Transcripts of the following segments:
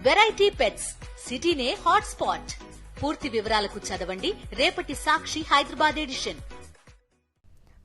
Variety pets సిటీనే hot spot. పూర్తి వివరాలకు చదవండి రేపటి సాక్షి హైదరాబాద్ ఎడిషన్.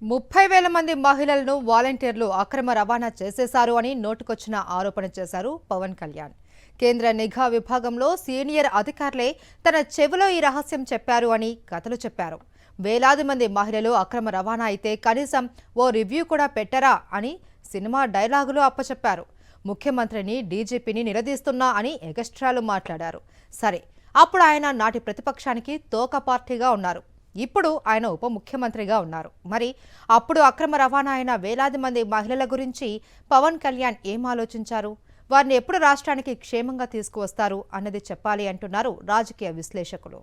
30,000 మంది మహిళలను వాలంటీర్లు అక్రమ రవాణా చేసేశారు అని నోటుకొచ్చిన ఆరోపణ చేశారు పవన్ కళ్యాణ్. కేంద్ర నిఘా విభాగంలో సీనియర్ అధికారులే తన చెవిలో ఈ రహస్యం చెప్పారు అని కథలు చెప్పారు. వేలాది మంది మహిళలు అక్రమ రవాణా అయితే కనీసం ఓ రివ్యూ కూడా పెట్టరా అని సినిమా డైలాగులు అప్పచెప్పారు. ముఖ్యమంత్రిని డీజీపీని నిలదీస్తున్నా అని ఎగస్ట్రాలు మాట్లాడారు. సరే, అప్పుడు ఆయన నాటి ప్రతిపక్షానికి తోక పార్టీగా ఉన్నారు. ఇప్పుడు ఆయన ఉప ముఖ్యమంత్రిగా ఉన్నారు. మరి అప్పుడు అక్రమ రవాణా అయిన వేలాది మంది మహిళల గురించి పవన్ కళ్యాణ్ ఏం ఆలోచించారు? వారిని ఎప్పుడు రాష్ట్రానికి క్షేమంగా తీసుకువస్తారు అన్నది చెప్పాలి అంటున్నారు రాజకీయ విశ్లేషకులు.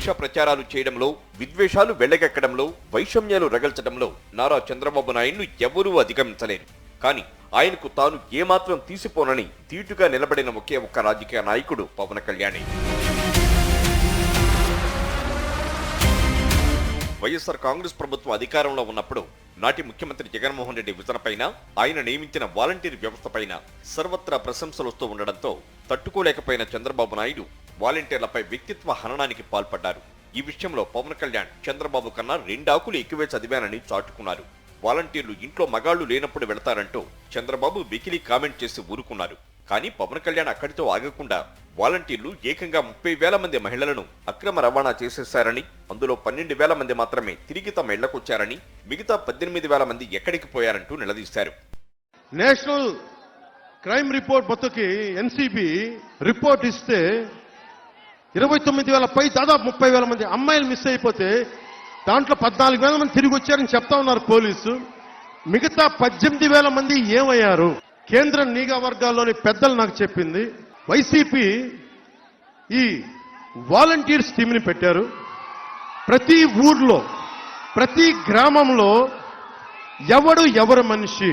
విష ప్రచారాలు చేయడంలో, విద్వేషాలు వెళ్లగెక్కడంలో, వైషమ్యాలు రగల్చడంలో నారా చంద్రబాబు నాయుడును ఎవరూ అధిగమించలేరు. కానీ ఆయనకు తాను ఏమాత్రం తీసిపోనని తీటుగా నిలబడిన ఒకే ఒక్క రాజకీయ నాయకుడు పవన్ కళ్యాణే. వైఎస్ఆర్ కాంగ్రెస్ ప్రభుత్వం అధికారంలో ఉన్నప్పుడు నాటి ముఖ్యమంత్రి జగన్మోహన్ రెడ్డి విజనపైన, ఆయన నియమించిన వాలంటీర్ వ్యవస్థపైన సర్వత్రా ప్రశంసలు వస్తూ ఉండడంతో తట్టుకోలేకపోయిన చంద్రబాబు నాయుడు వాలంటీర్లపై వ్యక్తిత్వ హననానికి పాల్పడ్డారు. ఈ విషయంలో పవన్ కళ్యాణ్ చంద్రబాబు కన్నా 2 ఆకులు ఎక్కువే చదివానని చాటుకున్నారు. వాలంటీర్లు ఇంట్లో మగాళ్లు లేనప్పుడు వెళతారంటూ చంద్రబాబు వెకిలి కామెంట్ చేసి ఊరుకున్నారు. కానీ పవన్ కళ్యాణ్ అక్కడితో ఆగకుండా వాలంటీర్లు ఏకంగా 30,000 మంది మహిళలను అక్రమ రవాణా చేసేశారని, అందులో 12,000 మంది మాత్రమే తిరిగి తమ ఇళ్లకొచ్చారని, మిగతా 18,000 మంది ఎక్కడికి పోయారంటూ నిలదీశారు. నేషనల్ క్రైమ్ రిపోర్ట్ మొత్తకి ఎన్సీబీ రిపోర్ట్ ఇస్తే 29,000 పై దాదాపు 30,000 మంది అమ్మాయిలు మిస్ అయిపోతే దాంట్లో 14,000 మంది తిరిగి వచ్చారని చెప్తా ఉన్నారు పోలీసు. మిగతా 18,000 మంది ఏమయ్యారు? కేంద్ర నిఘా వర్గాల్లోని పెద్దలు నాకు చెప్పింది, వైసీపీ ఈ వాలంటీర్స్ టీంని పెట్టారు. ప్రతి ఊర్లో, ప్రతి గ్రామంలో ఎవరు మనిషి,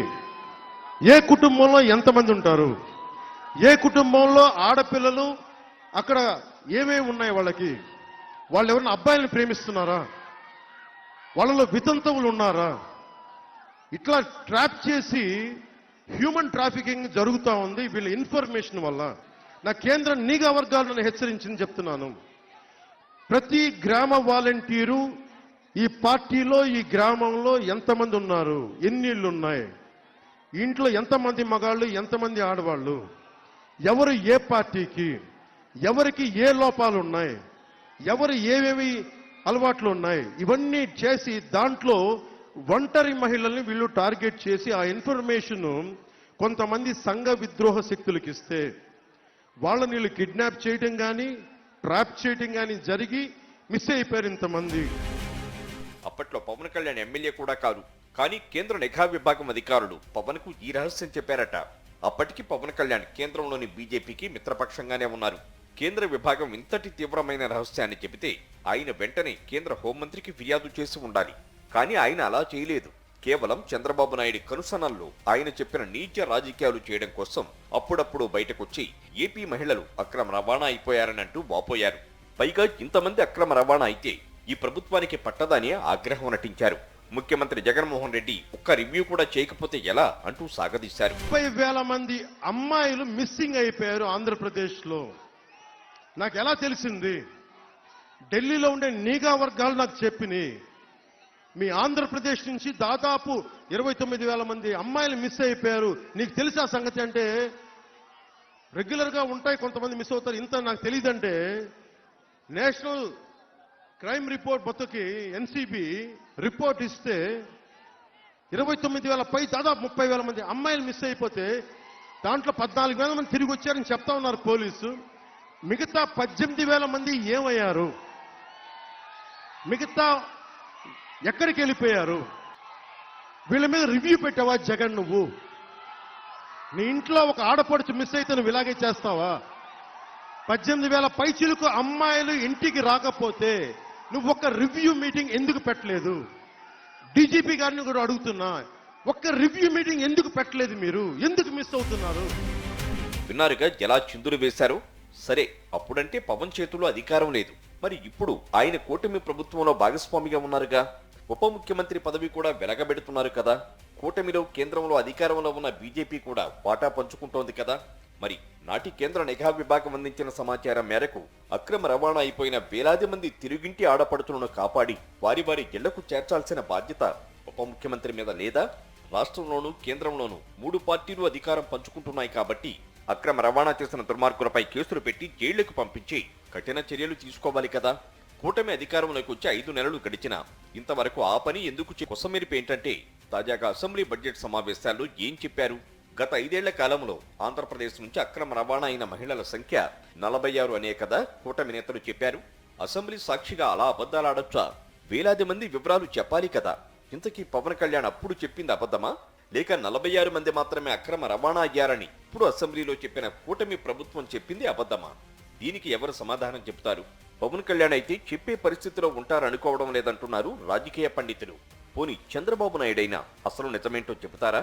ఏ కుటుంబంలో ఎంతమంది ఉంటారు, ఏ కుటుంబంలో ఆడపిల్లలు అక్కడ ఏమేమి ఉన్నాయి, వాళ్ళు ఎవరైనా అబ్బాయిలను ప్రేమిస్తున్నారా, వాళ్ళలో వితంతువులు ఉన్నారా, ఇట్లా ట్రాప్ చేసి హ్యూమన్ ట్రాఫికింగ్ జరుగుతూ ఉంది వీళ్ళ ఇన్ఫర్మేషన్ వల్ల. నా కేంద్ర నిఘా వర్గాలను హెచ్చరించింది చెప్తున్నాను. ప్రతి గ్రామ వాలంటీరు ఈ పార్టీలో, ఈ గ్రామంలో ఎంతమంది ఉన్నారు, ఎన్ని ఇళ్ళు ఉన్నాయి, ఇంట్లో ఎంతమంది మగాళ్ళు, ఎంతమంది ఆడవాళ్ళు, ఎవరు ఏ పార్టీకి, ఎవరికి ఏ లోపాలు ఉన్నాయి, ఎవరు ఏమేమి అలవాట్లు ఉన్నాయి, ఇవన్నీ చేసి దాంట్లో ఒంటరి మహిళల్ని వీళ్ళు టార్గెట్ చేసి ఆ ఇన్ఫర్మేషన్ కొంతమంది సంఘ విద్రోహ శక్తులకు ఇస్తే వాళ్ళని వీళ్ళు కిడ్నాప్ చేయడం కానీ, ట్రాప్ చేయడం కానీ జరిగి మిస్ అయిపోయారు ఇంతమంది. అప్పట్లో పవన్ కళ్యాణ్ ఎమ్మెల్యే కూడా కాదు, కానీ కేంద్ర నిఘా విభాగం అధికారులు పవన్ కు ఈ రహస్యం చెప్పారట. అప్పటికి పవన్ కళ్యాణ్ కేంద్రంలోని బీజేపీకి మిత్రపక్షంగానే ఉన్నారు. కేంద్ర విభాగం ఇంతటి తీవ్రమైన రహస్యాన్ని చెబితే ఆయన వెంటనే కేంద్ర హోంమంత్రికి ఫిర్యాదు చేసి ఉండాలి. కానీ ఆయన అలా చేయలేదు. కేవలం చంద్రబాబు నాయుడు కనుసనల్లో ఆయన చెప్పిన నీచ రాజకీయాలు చేయడం కోసం అప్పుడప్పుడు బయటకొచ్చి ఏపీ మహిళలు అక్రమ రవాణా అయిపోయారనంటూ వాపోయారు. పైగా ఇంతమంది అక్రమ రవాణా అయితే ఈ ప్రభుత్వానికి పట్టదని ఆగ్రహం నటించారు. ముఖ్యమంత్రి జగన్మోహన్ రెడ్డి ఒక్క రివ్యూ కూడా చేయకపోతే ఎలా అంటూ సాగదీశారు. 30,000 మంది అమ్మాయిలు మిస్సింగ్ అయిపోయారు ఆంధ్రప్రదేశ్లో. నాకు ఎలా తెలిసింది? ఢిల్లీలో ఉండే నిఘా వర్గాలు నాకు చెప్పినాయి. మీ ఆంధ్రప్రదేశ్ నుంచి దాదాపు 29,000 మంది అమ్మాయిలు మిస్ అయిపోయారు. నీకు తెలిసా సంగతి అంటే, రెగ్యులర్ గా ఉంటాయి కొంతమంది మిస్ అవుతారు, ఇంత నాకు తెలియదంటే, నేషనల్ క్రైమ్ రిపోర్ట్ మొత్తకి ఎన్సీబీ రిపోర్ట్ ఇస్తే 29,000 పై దాదాపు 30,000 మంది అమ్మాయిలు మిస్ అయిపోతే దాంట్లో 14,000 మంది తిరిగి వచ్చారని చెప్తా ఉన్నారు పోలీసు. మిగతా 18,000 మంది ఏమయ్యారు? మిగతా ఎక్కడికి వెళ్ళిపోయారు? వీళ్ళ మీద రివ్యూ పెట్టావా జగన్? నువ్వు నీ ఇంట్లో ఒక ఆడపడుచు మిస్ అయితే నువ్వు ఇలాగే చేస్తావా? 18,000 పైచిలకు అమ్మాయిలు ఇంటికి రాకపోతే నువ్వు ఒక రివ్యూ మీటింగ్ ఎందుకు పెట్టలేదు? డీజీపీ గారిని కూడా అడుగుతున్నా, ఒక్క రివ్యూ మీటింగ్ ఎందుకు పెట్టలేదు? మీరు ఎందుకు మిస్ అవుతున్నారు? విన్నారుగా ఎలా చిందులు వేశారు. సరే, అప్పుడంటే పవన్ చేతుల్లో అధికారం లేదు, మరి ఇప్పుడు ఆయన కూటమి ప్రభుత్వంలో భాగస్వామిగా ఉన్నారుగా. ఉప ముఖ్యమంత్రి పదవి కూడా వెలగబెడుతున్నారు కదా. కూటమిలో కేంద్రంలో అధికారంలో ఉన్న బీజేపీ కూడా వాటా పంచుకుంటోంది కదా. మరి నాటి కేంద్ర నిఘా విభాగం అందించిన సమాచారం మేరకు అక్రమ రవాణా అయిపోయిన వేలాది మంది తిరుగింటి ఆడపడుతులను కాపాడి వారి వారి ఇళ్లకు చేర్చాల్సిన బాధ్యత ఉప ముఖ్యమంత్రి మీద లేదా? రాష్ట్రంలోనూ కేంద్రంలోనూ 3 పార్టీలు అధికారం పంచుకుంటున్నాయి కాబట్టి అక్రమ రవాణా చేసిన దుర్మార్గులపై కేసులు పెట్టి జైళ్లకు పంపించి కఠిన చర్యలు తీసుకోవాలి కదా. కూటమి అధికారంలోకి వచ్చి 5 నెలలు గడిచినా ఇంతవరకు ఆ పని ఎందుకు కొసమెరిపి ఏంటంటే తాజాగా అసెంబ్లీ బడ్జెట్ సమావేశాల్లో ఏం చెప్పారు? గత 5 ఏళ్ల కాలంలో ఆంధ్రప్రదేశ్ నుంచి అక్రమ రవాణా అయిన మహిళల సంఖ్య 46 అనే కదా కూటమి నేతలు చెప్పారు. అసెంబ్లీ సాక్షిగా అలా అబద్ధాలాడొచ్చా? వేలాది మంది వివరాలు చెప్పాలి కదా. ఇంతకీ పవన్ కళ్యాణ్ అప్పుడు చెప్పింది అబద్ధమా, లేక 46 మంది మాత్రమే అక్రమ రవాణా అయ్యారని ఇప్పుడు అసెంబ్లీలో చెప్పిన కూటమి ప్రభుత్వం చెప్పింది అబద్ధమా? దీనికి ఎవరు సమాధానం చెప్తారు? పవన్ కళ్యాణ్ అయితే చెప్పే పరిస్థితిలో ఉంటారనుకోవడం లేదంటున్నారు రాజకీయ పండితులు. పోనీ చంద్రబాబు నాయుడైనా అసలు నిజమేంటో చెబుతారా?